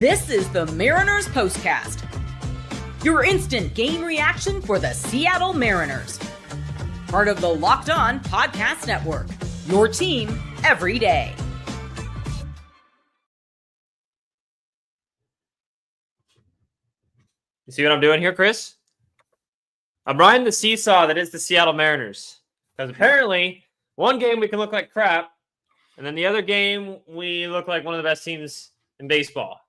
This is the Mariners POSTCAST, your instant game reaction for the Seattle Mariners. Part of the Locked On Podcast Network, your team every day. You see what I'm doing here, Chris? I'm riding the seesaw that is the Seattle Mariners. Because apparently, one game we can look like crap, and then the other game we look like one of the best teams in baseball.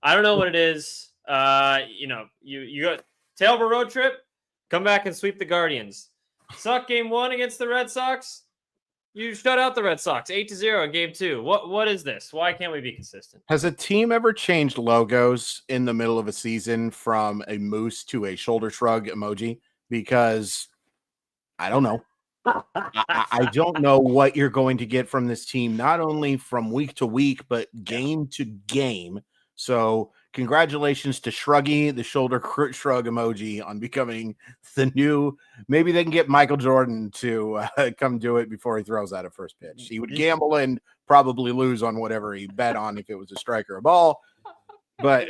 I don't know what it is. You go tail of a road trip, come back and sweep the Guardians. Suck game one against the Red Sox. You shut out the Red Sox 8-0 in game two. What is this? Why can't we be consistent? Has a team ever changed logos in the middle of a season from a moose to a shoulder shrug emoji? Because I don't know. I don't know what you're going to get from this team, not only from week to week, but game to game. So congratulations to Shruggy, the shoulder shrug emoji, on becoming the new. Maybe they can get Michael Jordan to come do it before he throws out a first pitch. He would gamble and probably lose on whatever he bet on if it was a strike or a ball. But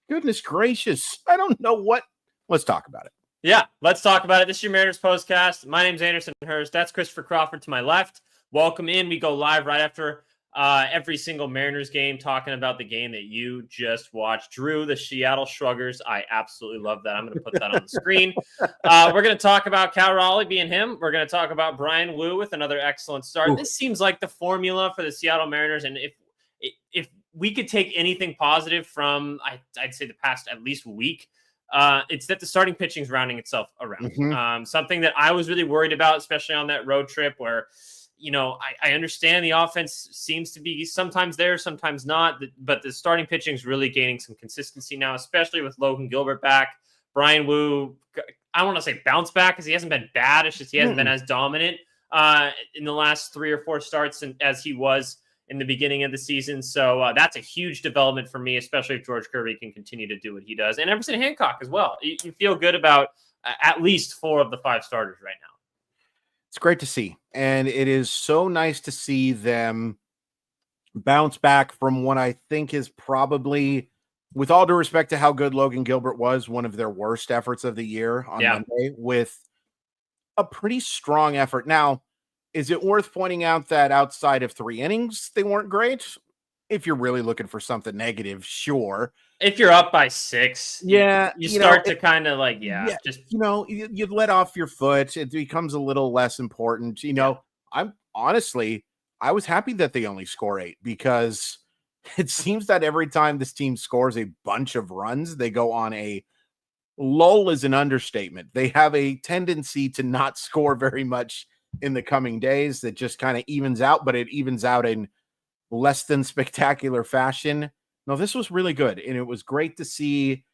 goodness gracious, I don't know what. Let's talk about it. Yeah, let's talk about it. This is your Mariners POSTCAST. My name's Anderson Hurst. That's Christopher Crawford to my left. Welcome in. We go live right after every single Mariners game, talking about the game that you just watched. Drew, the Seattle Shruggers. I absolutely love that. I'm going to put that on the screen. We're going to talk about Cal Raleigh being him. We're going to talk about Bryan Woo with another excellent start. This seems like the formula for the Seattle Mariners. And if we could take anything positive from, I'd say the past at least week, it's that the starting pitching is rounding itself around. Something that I was really worried about, especially on that road trip where, I understand the offense seems to be sometimes there, sometimes not, but the starting pitching is really gaining some consistency now, especially with Logan Gilbert back. Bryan Woo, I don't want to say bounce back because he hasn't been bad. It's just he hasn't been as dominant in the last 3 or 4 starts as he was in the beginning of the season. So that's a huge development for me, especially if George Kirby can continue to do what he does. And Emerson Hancock as well. You feel good about at least 4 of the 5 starters right now. It's great to see. And it is so nice to see them bounce back from what I think is probably, with all due respect to how good Logan Gilbert was, one of their worst efforts of the year on Monday, with a pretty strong effort. Now, is it worth pointing out that outside of 3 innings, they weren't great? If you're really looking for something negative, sure. If you're up by 6, you start to kind of like, you let off your foot. It becomes a little less important. I was happy that they only score 8 because it seems that every time this team scores a bunch of runs, they go on a lull is an understatement. They have a tendency to not score very much in the coming days. That just kind of evens out, but it evens out in less than spectacular fashion. No, this was really good, and it was great to see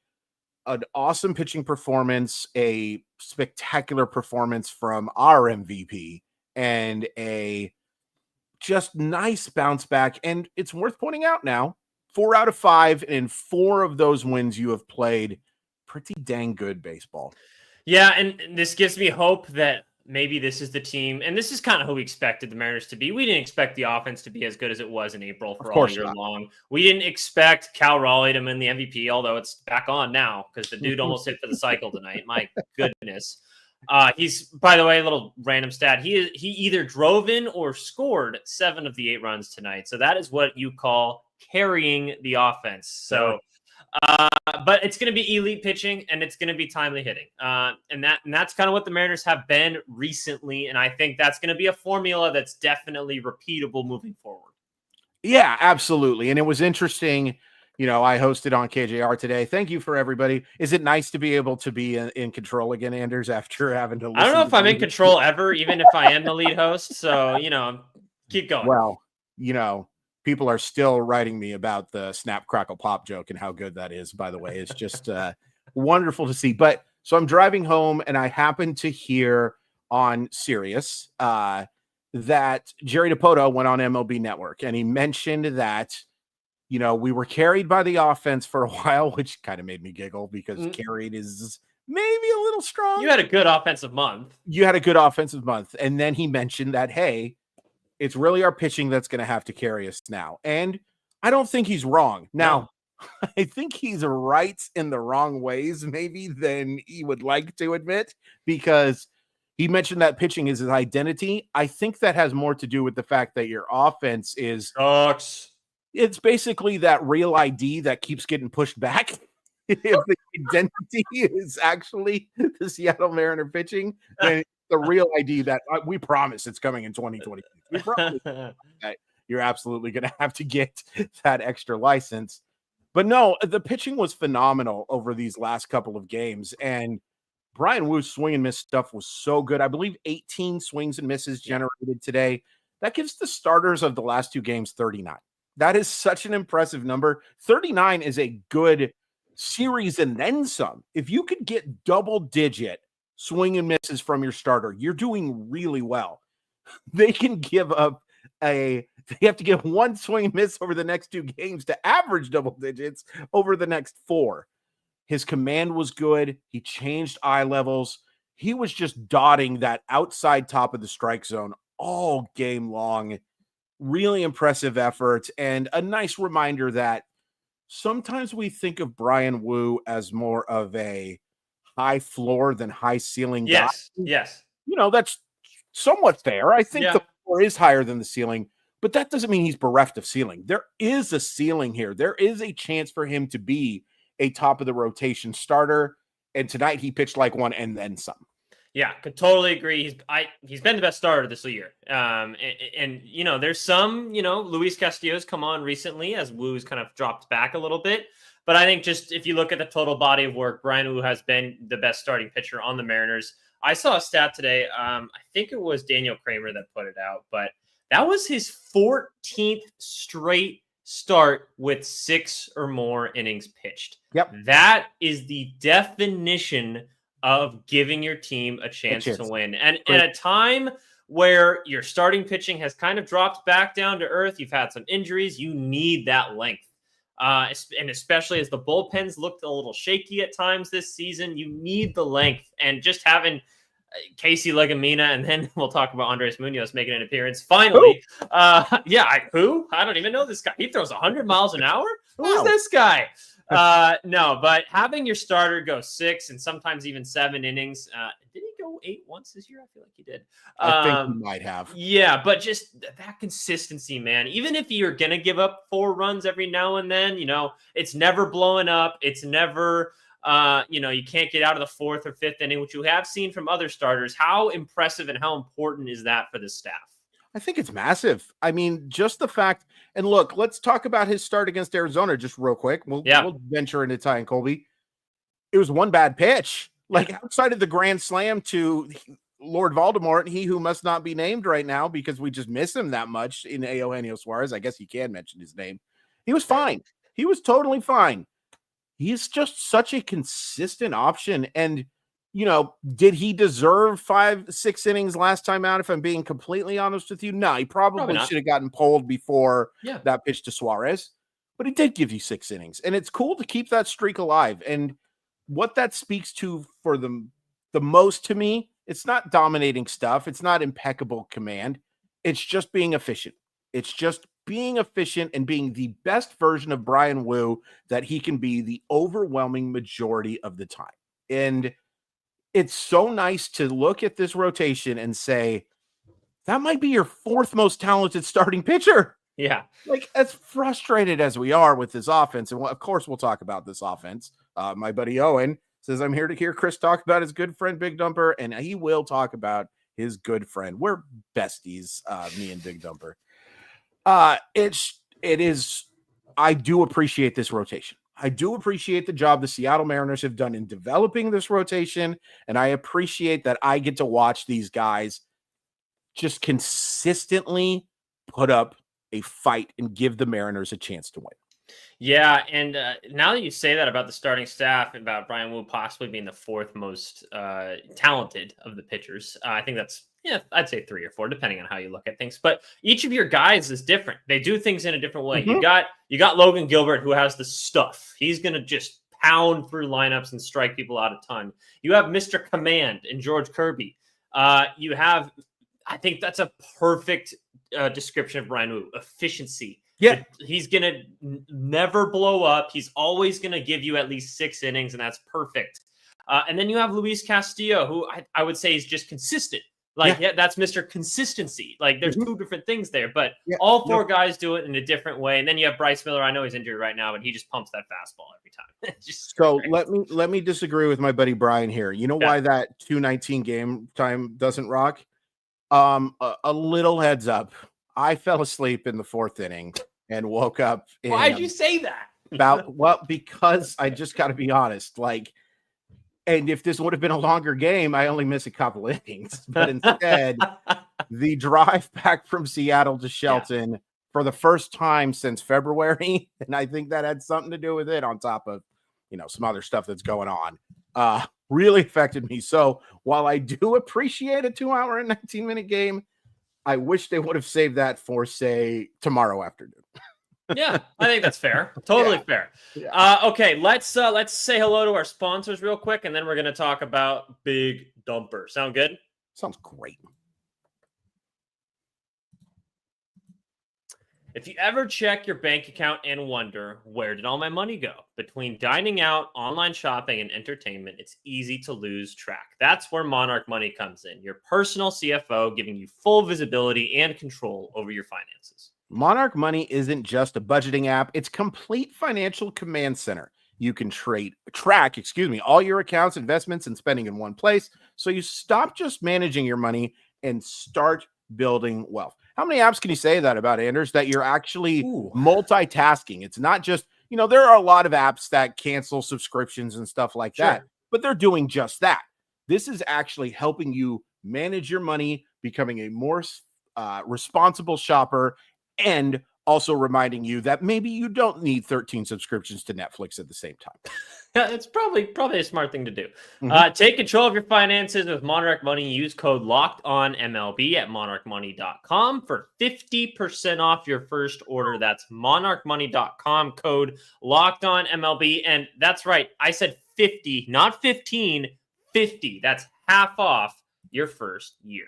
an awesome pitching performance, a spectacular performance from our MVP, and a just nice bounce back. And it's worth pointing out now, 4 out of 5, and in 4 of those wins, you have played pretty dang good baseball. Yeah, and this gives me hope that maybe this is the team, and this is kind of who we expected the Mariners to be. We didn't expect the offense to be as good as it was in April for all year long. We didn't expect Cal Raleigh to win the MVP, although it's back on now because the dude almost hit for the cycle tonight. My goodness. He's, by the way, a little random stat. He either drove in or scored 7 of the 8 runs tonight. So that is what you call carrying the offense. So but it's going to be elite pitching and it's going to be timely hitting. And that's kind of what the Mariners have been recently. And I think that's going to be a formula that's definitely repeatable moving forward. Yeah, absolutely. And it was interesting. I hosted on KJR today. Thank you for everybody. Is it nice to be able to be in control again, Anders, after having to listen? I don't know if I'm in control ever, even if I am the lead host. So, keep going. Well, people are still writing me about the snap, crackle, pop joke and how good that is, by the way. It's just wonderful to see. But so I'm driving home and I happened to hear on Sirius that Jerry DiPoto went on MLB Network and he mentioned that, we were carried by the offense for a while, which kind of made me giggle because carried is maybe a little strong. You had a good offensive month. And then he mentioned that, hey, it's really our pitching that's going to have to carry us now. And I don't think he's wrong. Now, I think he's right in the wrong ways, maybe than he would like to admit, because he mentioned that pitching is his identity. I think that has more to do with the fact that your offense Sucks. it's basically that real ID that keeps getting pushed back. If the identity is actually the Seattle Mariner pitching, then the real ID that we promise it's coming in 2020. We promise that you're absolutely going to have to get that extra license. But no, the pitching was phenomenal over these last couple of games. And Bryan Woo's swing and miss stuff was so good. I believe 18 swings and misses generated today. That gives the starters of the last two games 39. That is such an impressive number. 39 is a good series and then some. If you could get double digit swing and misses from your starter, you're doing really well. They can give up they have to get one swing and miss over the next two games to average double digits over the next four. His command was good. He changed eye levels. He was just dotting that outside top of the strike zone all game long. Really impressive effort, and a nice reminder that sometimes we think of Bryan Woo as more of a high floor than high ceiling guy. Yes. That's somewhat fair. I think Yeah. the floor is higher than the ceiling, but that doesn't mean he's bereft of ceiling. There is a ceiling here. There is a chance for him to be a top of the rotation starter, and tonight he pitched like one and then some. Yeah, could totally agree. He's been the best starter this year. And there's some, Luis Castillo's come on recently as Woo's kind of dropped back a little bit. But I think just if you look at the total body of work, Bryan Woo has been the best starting pitcher on the Mariners. I saw a stat today. I think it was Daniel Kramer that put it out, but that was his 14th straight start with 6 or more innings pitched. Yep. That is the definition of giving your team a chance to win. And at a time where your starting pitching has kind of dropped back down to earth, you've had some injuries, you need that length. And especially as the bullpens looked a little shaky at times this season, you need the length. And just having Casey Legumina, and then we'll talk about Andres Munoz making an appearance finally. Who? I don't even know this guy. He throws 100 miles an hour? Who is this guy? No, but having your starter go 6 and sometimes even 7 innings. Did he go 8 once this year? I feel like he did. I think he might have. Yeah, but just that consistency, man. Even if you're going to give up 4 runs every now and then, it's never blowing up. It's never, you can't get out of the 4th or 5th inning, which you have seen from other starters. How impressive and how important is that for the staff? I think it's massive. I mean, just the fact, and look, let's talk about his start against Arizona just real quick. We'll venture into Ty and Colby. It was one bad pitch. Outside of the grand slam to Lord Voldemort, he who must not be named right now because we just miss him that much in Eugenio Suarez. I guess you can mention his name. He was fine. He was totally fine. He's just such a consistent option. And did he deserve 5-6 innings last time out? If I'm being completely honest with you, no, he probably should have gotten pulled before that pitch to Suarez, but he did give you 6 innings, and it's cool to keep that streak alive. And what that speaks to for the most to me, it's not dominating stuff. It's not impeccable command. It's just being efficient. It's just being efficient and being the best version of Bryan Woo that he can be the overwhelming majority of the time. And it's so nice to look at this rotation and say, that might be your 4th most talented starting pitcher. Yeah. As frustrated as we are with this offense, and of course we'll talk about this offense. My buddy Owen says, I'm here to hear Chris talk about his good friend Big Dumper, and he will talk about his good friend. We're besties, me and Big Dumper. It is, I do appreciate this rotation. I do appreciate the job the Seattle Mariners have done in developing this rotation, and I appreciate that I get to watch these guys just consistently put up a fight and give the Mariners a chance to win. Yeah, and now that you say that about the starting staff, about Bryan Woo possibly being the 4th most talented of the pitchers, I think that's, I'd say 3 or 4, depending on how you look at things. But each of your guys is different. They do things in a different way. Mm-hmm. You got Logan Gilbert, who has the stuff. He's going to just pound through lineups and strike people out a ton. You have Mr. Command and George Kirby. You have, I think that's a perfect description of Bryan Woo, efficiency. Yeah. He's going to never blow up. He's always going to give you at least 6 innings, and that's perfect. And then you have Luis Castillo, who I would say is just consistent. Like, yeah, that's Mr. Consistency. Like, there's two different things there, but all 4 guys do it in a different way. And then you have Bryce Miller. I know he's injured right now, but he just pumps that fastball every time. So let me disagree with my buddy Brian here. You know why that 2:19 game time doesn't rock? A little heads up. I fell asleep in the 4th inning and woke up. Why'd you say that? Because I just got to be honest. Like, and if this would have been a longer game, I only miss a couple innings. But instead, the drive back from Seattle to Shelton for the first time since February, and I think that had something to do with it, on top of, some other stuff that's going on, really affected me. So while I do appreciate a 2-hour and 19-minute game, I wish they would have saved that for, say, tomorrow afternoon. Yeah, I think that's fair. Totally fair. Yeah. Okay, let's say hello to our sponsors real quick, and then we're going to talk about Big Dumper. Sound good? Sounds great. If you ever check your bank account and wonder, where did all my money go? Between dining out, online shopping, and entertainment, it's easy to lose track. That's where Monarch Money comes in, your personal CFO giving you full visibility and control over your finances. Monarch Money isn't just a budgeting app. It's complete financial command center. You can track all your accounts, investments, and spending in one place. So you stop just managing your money and start building wealth. How many apps can you say that about, Anders, that you're actually multitasking? It's not just, there are a lot of apps that cancel subscriptions and stuff like that, but they're doing just that. This is actually helping you manage your money, becoming a more responsible shopper, and also reminding you that maybe you don't need 13 subscriptions to Netflix at the same time. Yeah, it's probably a smart thing to do. Take control of your finances with Monarch Money. Use code LOCKEDONMLB at monarchmoney.com for 50% off your first order. That's monarchmoney.com, code LOCKEDONMLB. And that's right, I said 50, not 15, 50. That's half off your first year.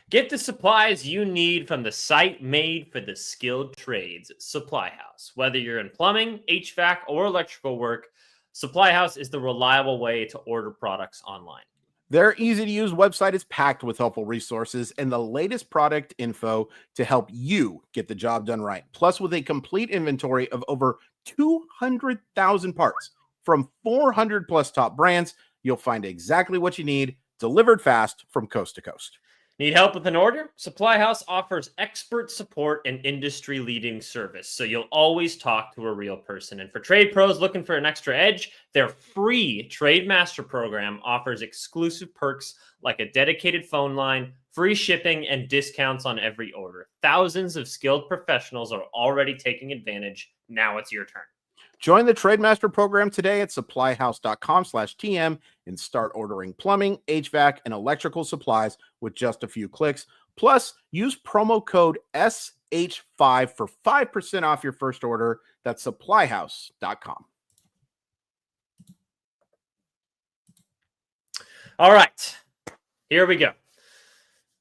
Get the supplies you need from the site made for the skilled trades, Supply House. Whether you're in plumbing, HVAC, or electrical work, Supply House is the reliable way to order products online. Their easy-to-use website is packed with helpful resources and the latest product info to help you get the job done right. Plus, with a complete inventory of over 200,000 parts from 400-plus top brands, you'll find exactly what you need, delivered fast from coast to coast. Need help with an order? Supply House offers expert support and industry-leading service, so you'll always talk to a real person. And for trade pros looking for an extra edge, their free Trade Master program offers exclusive perks like a dedicated phone line, free shipping, and discounts on every order. Thousands of skilled professionals are already taking advantage. Now it's your turn. Join the Trade Master program today at supplyhouse.com/TM and start ordering plumbing, HVAC, and electrical supplies with just a few clicks. Plus, use promo code SH5 for 5% off your first order. That's supplyhouse.com. All right, here we go.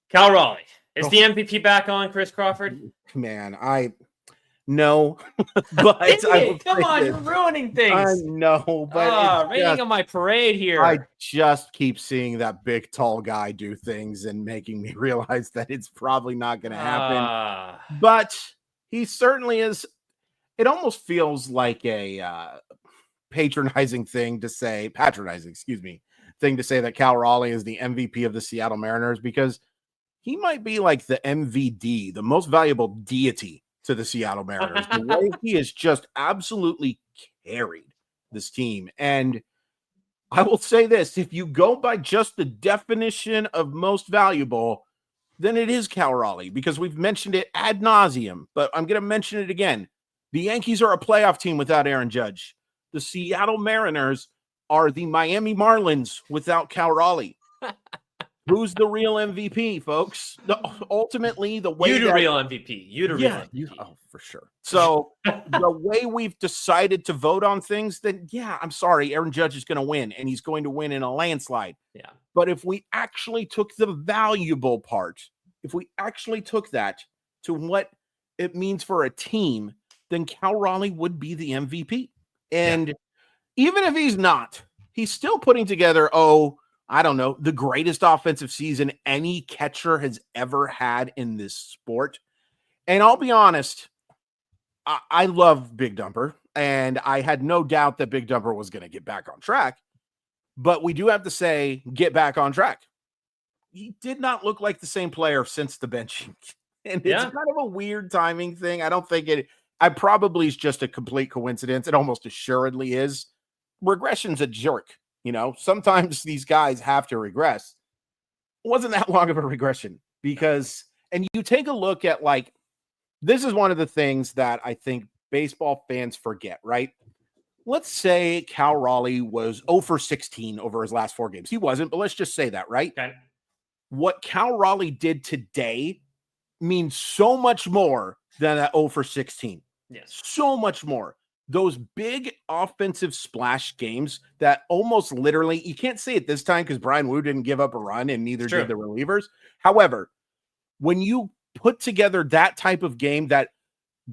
Cal Raleigh. Is the MVP back on, Chris Crawford? Man, no, but come on, you're ruining things. I know, but raining on my parade here. I just keep seeing that big, tall guy do things and making me realize that it's probably not going to happen. But he certainly is. It almost feels like a patronizing thing to say that Cal Raleigh is the MVP of the Seattle Mariners, because he might be like the MVD, the most valuable deity to the Seattle Mariners. The way he has just absolutely carried this team. And I will say this, if you go by just the definition of most valuable, then it is Cal Raleigh, because we've mentioned it ad nauseum, but I'm going to mention it again. The Yankees are a playoff team without Aaron Judge. The Seattle Mariners are the Miami Marlins without Cal Raleigh. Who's the real MVP, folks? Ultimately, the way real MVP. Oh, for sure. So the way we've decided to vote on things, then I'm sorry, Aaron Judge is going to win, and he's going to win in a landslide. Yeah. But if we actually took the valuable part, if we actually took that, to what it means for a team, then Cal Raleigh would be the MVP. And even if he's not, he's still putting together, I don't know, the greatest offensive season any catcher has ever had in this sport. And I'll be honest, I love Big Dumper, and I had no doubt that Big Dumper was going to get back on track. But we do have to say, get back on track. He did not look like the same player since the benching. And it's kind of a weird timing thing. I probably is just a complete coincidence. It almost assuredly is. Regression's a jerk. Sometimes these guys have to regress. It wasn't that long of a regression because, and you take a look at this is one of the things that I think baseball fans forget, right? Let's say Cal Raleigh was 0 for 16 over his last 4 games. He wasn't, but let's just say that, right? Okay. What Cal Raleigh did today means so much more than that 0 for 16. Yes. So much more. Those big offensive splash games that almost literally, you can't say it this time because Bryan Woo didn't give up a run and neither did the relievers. However, when you put together that type of game that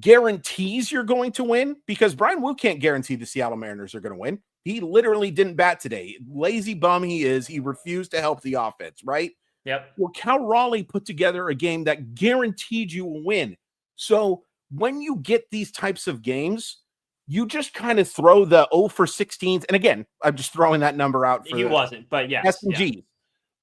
guarantees you're going to win, because Bryan Woo can't guarantee the Seattle Mariners are going to win. He literally didn't bat today. Lazy bum he is. He refused to help the offense, right? Yep. Well, Cal Raleigh put together a game that guaranteed you a win. So when you get these types of games, you just kind of throw the 0 for 16s. And again, I'm just throwing that number out for he wasn't, but yes. S&Gs. Yeah.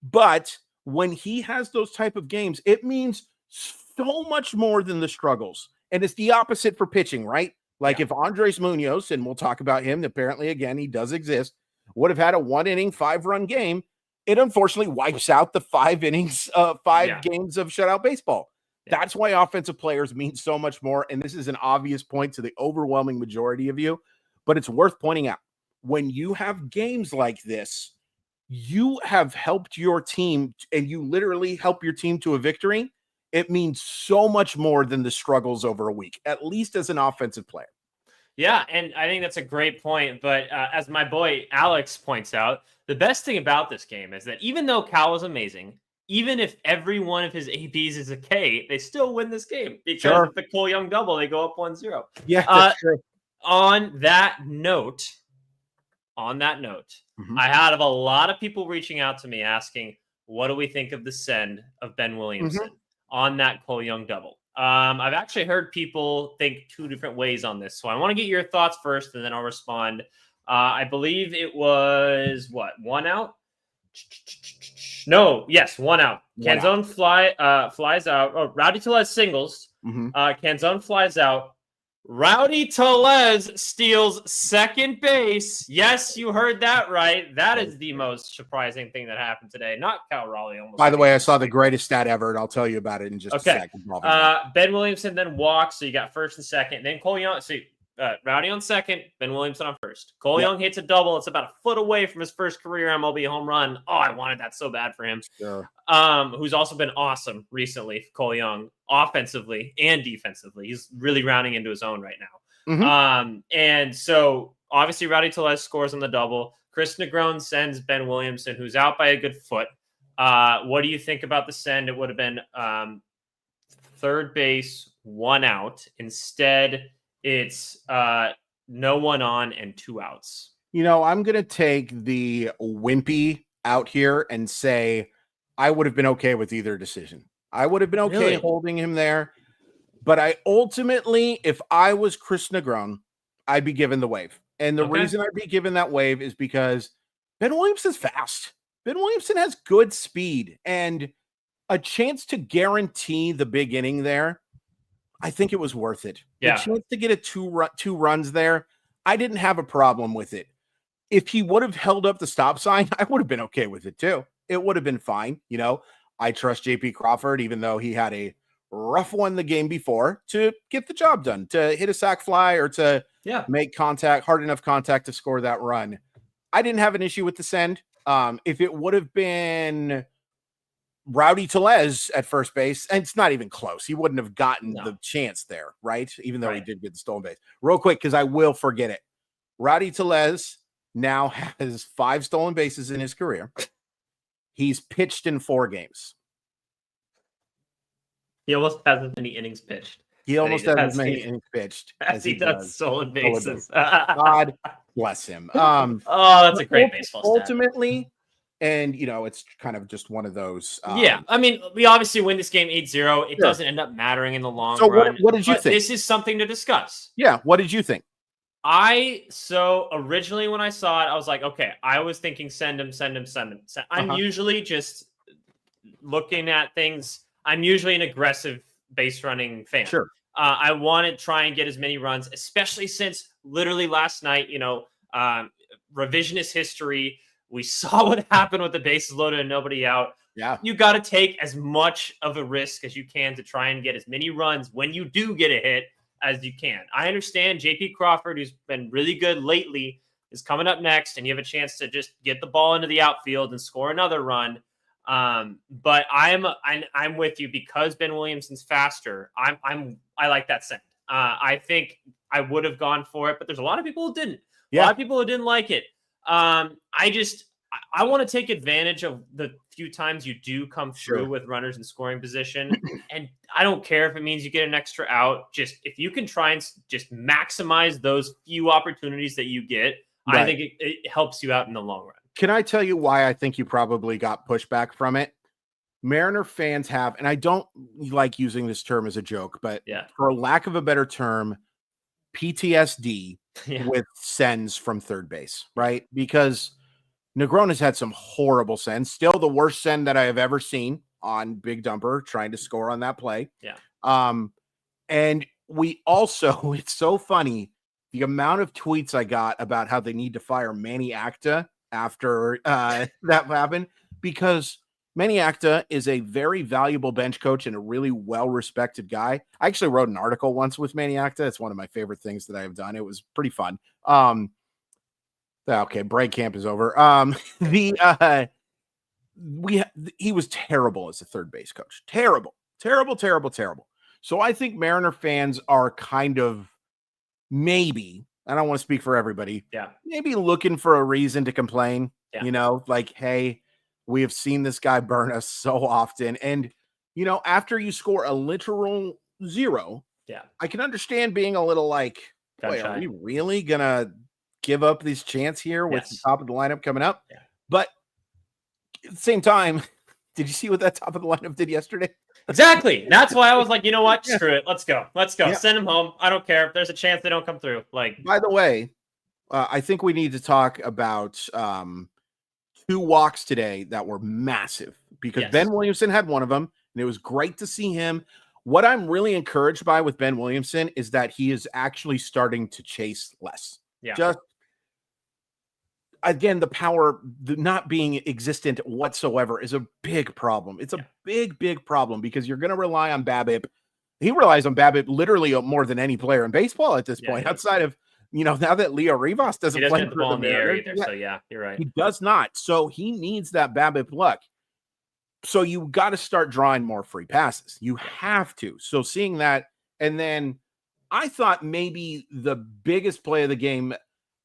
But when he has those type of games, it means so much more than the struggles. And it's the opposite for pitching, right? If Andres Munoz, and we'll talk about him, apparently, again, he does exist, would have had a 1-inning, 5-run game, it unfortunately wipes out the 5 innings, 5 games of shutout baseball. Yeah. That's why offensive players mean so much more. And this is an obvious point to the overwhelming majority of you, but it's worth pointing out. When you have games like this, you have helped your team and you literally help your team to a victory. It means so much more than the struggles over a week, at least as an offensive player. Yeah, and I think that's a great point. But as my boy Alex points out, the best thing about this game is that even though Cal was amazing, even if every one of his ABs is a K, they still win this game because of the Cole Young double. They go up 1-0. Yeah, that's true. On that note, I had a lot of people reaching out to me asking, what do we think of the send of Ben Williamson on that Cole Young double? I've actually heard people think 2 different ways on this. So I want to get your thoughts first, and then I'll respond. I believe it was, 1 out? No, yes, 1 out. Canzone flies out. Oh, Rowdy Tellez singles. Canzone flies out. Rowdy Tellez steals second base. Yes, you heard that right. That is the most surprising thing that happened today. Not Cal Raleigh. By the way, I saw the greatest stat ever, and I'll tell you about it in just a second. Ben Williamson then walks, so you got first and second. Then Cole Young. See, Rowdy on second, Ben Williamson on first. Cole Young hits a double. It's about a foot away from his first career MLB home run. Oh, I wanted that so bad for him. Sure. Who's also been awesome recently, Cole Young, offensively and defensively. He's really rounding into his own right now. And so obviously Rowdy Tellez scores on the double. Chris Negron sends Ben Williamson, who's out by a good foot. What do you think about the send? It would have been third base, 1 out. Instead, it's no one on and 2 outs. I'm going to take the wimpy out here and say I would have been okay with either decision. I would have been okay holding him there. But I ultimately, if I was Chris Negron, I'd be given the wave. And the reason I'd be given that wave is because Ben Williamson's fast. Ben Williamson has good speed and a chance to guarantee the big inning there. I think it was worth it. Yeah. The chance to get a 2 runs there, I didn't have a problem with it. If he would have held up the stop sign, I would have been okay with it too. It would have been fine. I trust JP Crawford, even though he had a rough one the game before, to get the job done, to hit a sac fly or to make hard enough contact to score that run. I didn't have an issue with the send. If it would have been Rowdy Tellez at first base, and it's not even close. He wouldn't have gotten the chance there, right? Even though he did get the stolen base. Real quick, because I will forget it. Rowdy Tellez now has 5 stolen bases in his career. He's pitched in 4 games. He almost has as many innings pitched. He almost has as many innings pitched as he does stolen bases. God bless him. Oh, that's a great baseball stat. Ultimately, and it's kind of just one of those. Yeah, I mean, we obviously win this game 8-0. It doesn't end up mattering in the long run. What did you think? This is something to discuss. Yeah, what did you think? So originally when I saw it, I was like, okay, I was thinking send him. I'm usually just looking at things. I'm usually an aggressive base running fan. Sure. I want to try and get as many runs, especially since literally last night, revisionist history. We saw what happened with the bases loaded and nobody out. Yeah. You got to take as much of a risk as you can to try and get as many runs when you do get a hit as you can. I understand JP Crawford, who's been really good lately, is coming up next, and you have a chance to just get the ball into the outfield and score another run. But I'm with you because Ben Williamson's faster. I like that send. I think I would have gone for it, but there's a lot of people who didn't. A lot of people who didn't like it. I want to take advantage of the few times you do come through with runners in scoring position. And I don't care if it means you get an extra out. Just if you can try and just maximize those few opportunities that you get, I think it helps you out in the long run. Can I tell you why I think you probably got pushback from it? Mariner fans have, and I don't like using this term as a joke, but for lack of a better term, PTSD with sends from third base, right? Because Negron has had some horrible sends. Still the worst send that I have ever seen on Big Dumper trying to score on that play. Yeah. And we also, it's so funny, the amount of tweets I got about how they need to fire Manny Acta after that happened, because Manny Acta is a very valuable bench coach and a really well-respected guy. I actually wrote an article once with Manny Acta. It's one of my favorite things that I have done. It was pretty fun. Okay, break camp is over. He was terrible as a third base coach. Terrible. So I think Mariner fans are kind of maybe, I don't want to speak for everybody. Yeah. Maybe looking for a reason to complain. Yeah. Like, hey, we have seen this guy burn us so often. And, after you score a literal 0, I can understand being a little like, boy, are we really going to give up this chance here with the top of the lineup coming up? Yeah. But at the same time, did you see what that top of the lineup did yesterday? Exactly. That's why I was like, you know what? Screw it. Let's go. Yeah. Send them home. I don't care if there's a chance they don't come through. Like, by the way, I think we need to talk about 2 walks today that were massive, because Ben Williamson had one of them, and it was great to see him. What I'm really encouraged by with Ben Williamson is that he is actually starting to chase less. Yeah. Just, again, the power not being existent whatsoever is a big problem. It's a big problem, because you're going to rely on BABIP. He relies on BABIP literally more than any player in baseball at this point, outside of, now that Leo Rivas doesn't play the ball in the air either. So you're right. He does not. So he needs that BABIP luck. So you got to start drawing more free passes. You have to. So seeing that, and then I thought maybe the biggest play of the game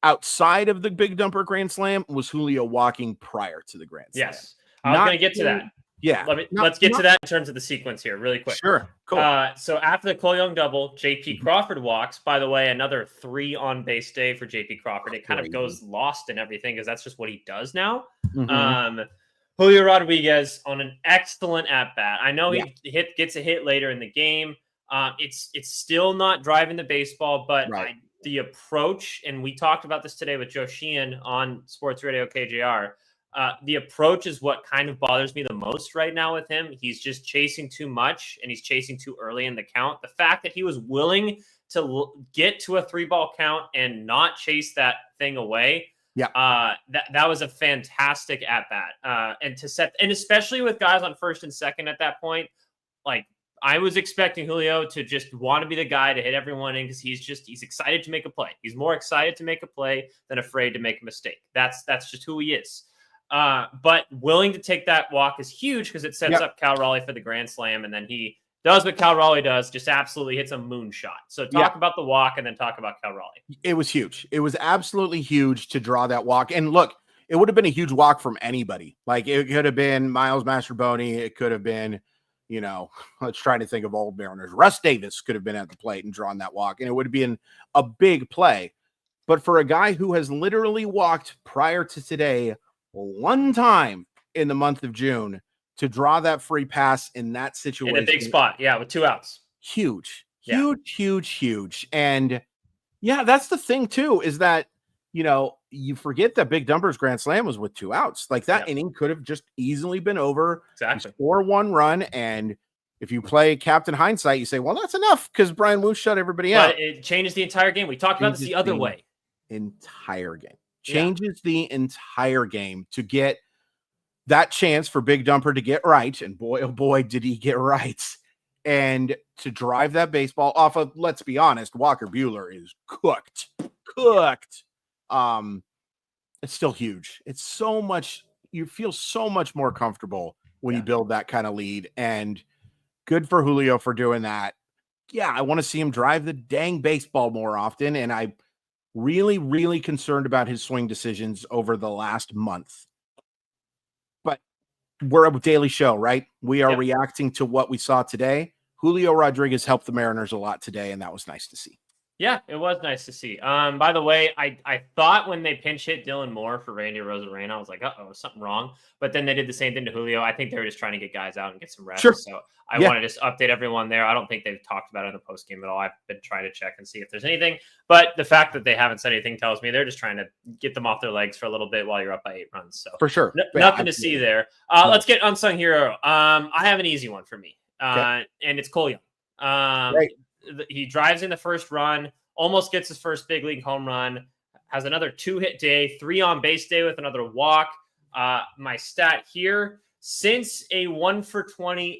outside of the Big Dumper Grand Slam was Julio walking prior to the Grand Slam. Yes. I was going to get to that. Yeah. Let's get to that in terms of the sequence here really quick. Sure. Cool. So after the Cole Young double, JP Crawford walks. By the way, another 3 on base day for JP Crawford. It kind of goes lost in everything because that's just what he does now. Mm-hmm. Julio Rodriguez on an excellent at bat. I know he gets a hit later in the game. It's still not driving the baseball, but the approach, and we talked about this today with Joe Sheehan on Sports Radio KJR. The approach is what kind of bothers me the most right now with him. He's just chasing too much, and he's chasing too early in the count. The fact that he was willing to get to a 3-ball count and not chase that thing away, that was a fantastic at bat. And especially with guys on first and second at that point, like, I was expecting Julio to just want to be the guy to hit everyone in, because he's excited to make a play. He's more excited to make a play than afraid to make a mistake. That's just who he is. But willing to take that walk is huge, because it sets up Cal Raleigh for the Grand Slam. And then he does what Cal Raleigh does, just absolutely hits a moonshot. So talk about the walk and then talk about Cal Raleigh. It was huge. It was absolutely huge to draw that walk. And look, it would have been a huge walk from anybody. Like, it could have been Miles Mastroboni. It could have been, I was trying to think of old Mariners. Russ Davis could have been at the plate and drawn that walk, and it would have been a big play. But for a guy who has literally walked prior to today one time in the month of June to draw that free pass in that situation. In a big spot. Yeah, with 2 outs. Huge. And yeah, that's the thing too, is that, you forget that Big Dumper's grand slam was with 2 outs. Like that inning could have just easily been over. Exactly. You score 1 run, and if you play Captain Hindsight, you say, well, that's enough because Bryan Woo shut everybody out. But it changes the entire game. We talked about this the other way. Entire game. Changes the entire game to get that chance for Big Dumper to get right. And boy, oh boy, did he get right. And to drive that baseball off of, let's be honest, Walker Buehler is cooked. It's still huge. It's so much, you feel so much more comfortable when you build that kind of lead, and good for Julio for doing that. Yeah, I want to see him drive the dang baseball more often, and I'm really, really concerned about his swing decisions over the last month. But we're a daily show, right? We are reacting to what we saw today. Julio Rodriguez helped the Mariners a lot today, and that was nice to see. Yeah, it was nice to see. By the way, I thought when they pinch hit Dylan Moore for Randy Rosarena, I was like, uh-oh, something wrong. But then they did the same thing to Julio. I think they were just trying to get guys out and get some rest. Sure. So I want to just update everyone there. I don't think they've talked about it in the postgame at all. I've been trying to check and see if there's anything. But the fact that they haven't said anything tells me they're just trying to get them off their legs for a little bit while you're up by 8 runs. So for sure. Nothing to see there. Let's get unsung hero. I have an easy one for me. And it's Cole Young. Right. He drives in the first run, almost gets his first big league home run, has another 2-hit day, 3 on base day with another walk. My stat here, since a 1-for-20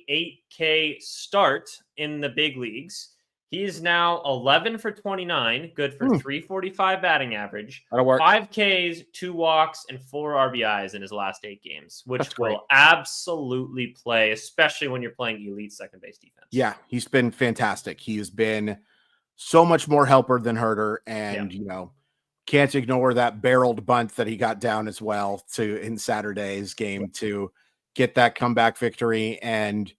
8K start in the big leagues, he is now 11 for 29, good for 345 batting average, That'll work. 5 Ks, 2 walks, and 4 RBIs in his last 8 games, which will absolutely play, especially when you're playing elite second base defense. Yeah, he's been fantastic. He has been so much more helper than Herter, and can't ignore that barreled bunt that he got down as well in Saturday's game to get that comeback victory. And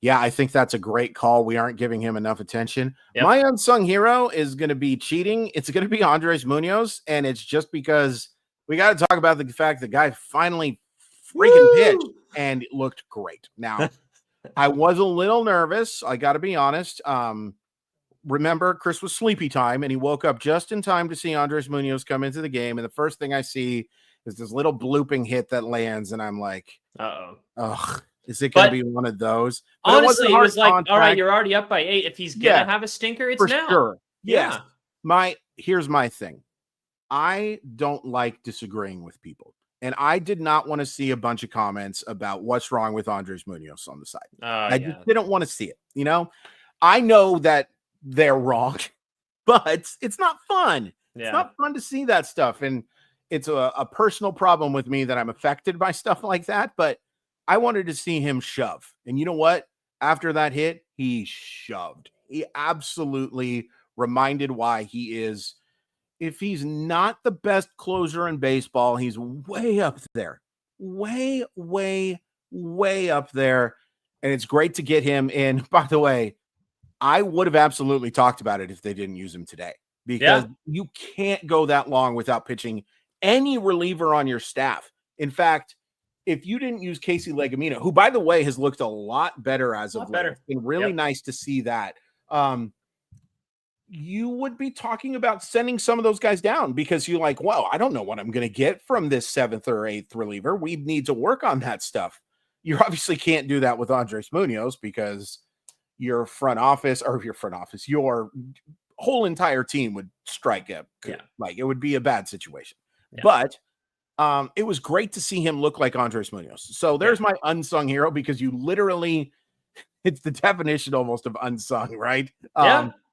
yeah, I think that's a great call. We aren't giving him enough attention. My unsung hero is going to be cheating. It's going to be Andres Munoz, and it's just because we got to talk about the fact the guy finally freaking pitched and it looked great. Now, I was a little nervous. I got to be honest. Remember, Chris was sleepy time, and he woke up just in time to see Andres Munoz come into the game. And the first thing I see is this little blooping hit that lands, and I'm like, ugh, is it going to be one of those? But honestly, it was like, all right, you're already up by 8. If he's going to have a stinker, it's now. Sure. Yeah. Yes. Here's my thing. I don't like disagreeing with people. And I did not want to see a bunch of comments about what's wrong with Andres Munoz on the side. I just didn't want to see it. I know that they're wrong, but it's not fun. It's not fun to see that stuff. And it's a personal problem with me that I'm affected by stuff like that, but I wanted to see him shove. And you know what? After that hit, he shoved. He absolutely reminded why he is, if he's not the best closer in baseball, he's way up there. Way, way, way up there. And it's great to get him in. By the way, I would have absolutely talked about it if they didn't use him today, because you can't go that long without pitching any reliever on your staff. In fact, if you didn't use Casey Legumina, who, by the way, has looked a lot better as of late, it's been really nice to see that. You would be talking about sending some of those guys down because you're like, well, I don't know what I'm going to get from this 7th or 8th reliever. We need to work on that stuff. You obviously can't do that with Andres Munoz because your whole entire team would strike up. Like it would be a bad situation. But it was great to see him look like Andres Munoz. So there's my unsung hero, because you literally, it's the definition almost of unsung, right?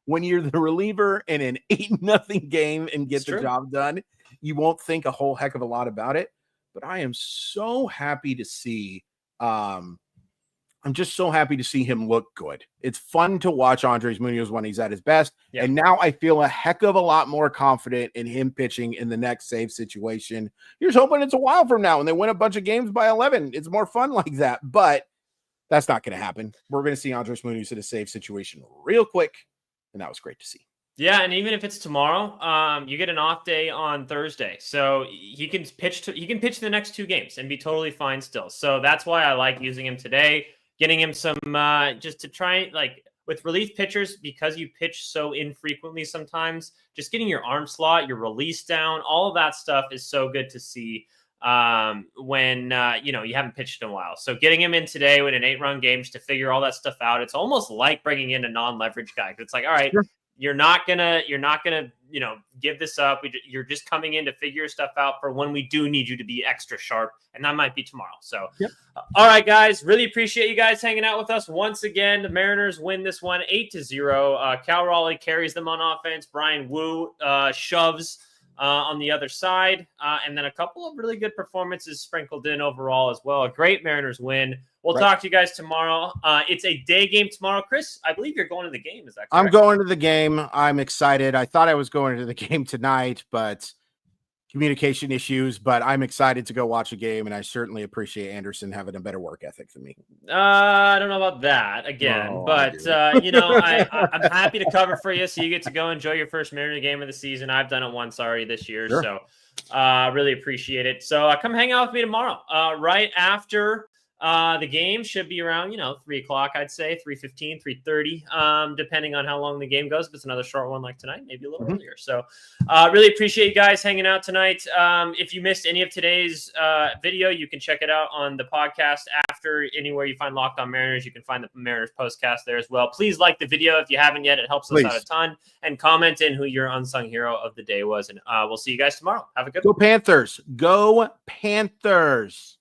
When you're the reliever in an 8-0 game and get the job done, you won't think a whole heck of a lot about it. But I am so happy to see I'm just so happy to see him look good. It's fun to watch Andres Munoz when he's at his best. And now I feel a heck of a lot more confident in him pitching in the next save situation. Here's hoping it's a while from now and they win a bunch of games by 11. It's more fun like that. But That's not going to happen. We're going to see Andres Munoz in a save situation real quick, and that was great to see. Yeah, and even if it's tomorrow, you get an off day on Thursday, so he can pitch the next 2 games and be totally fine still. So that's why I like using him today, getting him some just to try with relief pitchers, because you pitch so infrequently sometimes. Just getting your arm slot, your release down, all of that stuff is so good to see when you haven't pitched in a while. So getting him in today with an 8-run game just to figure all that stuff out, it's almost like bringing in a non-leverage guy. It's like, all right. Sure. You're not gonna, give this up. You're just coming in to figure stuff out for when we do need you to be extra sharp, and that might be tomorrow. So, yep. All right, guys, really appreciate you guys hanging out with us once again. The Mariners win this one 8-0. Cal Raleigh carries them on offense. Bryan Woo shoves on the other side, and then a couple of really good performances sprinkled in overall as well. A great Mariners win. We'll talk to you guys tomorrow. It's a day game tomorrow. Chris, I believe you're going to the game. Is that correct? I'm going to the game. I'm excited. I thought I was going to the game tonight, but communication issues. But I'm excited to go watch a game, and I certainly appreciate Anderson having a better work ethic than me. I don't know about that again, but I'm happy to cover for you, so you get to go enjoy your first Mariner game of the season. I've done it once already this year, so really appreciate it. So come hang out with me tomorrow, right after. The game should be around, 3 o'clock, I'd say 3:15, 3:30, depending on how long the game goes. If it's another short one like tonight, maybe a little earlier. So really appreciate you guys hanging out tonight. If you missed any of today's video, you can check it out on the podcast after. Anywhere you find Locked On Mariners, you can find the Mariners postcast there as well. Please like the video if you haven't yet. It helps us out a ton. And comment in who your unsung hero of the day was. And we'll see you guys tomorrow. Have a good one. Go Panthers. Go Panthers.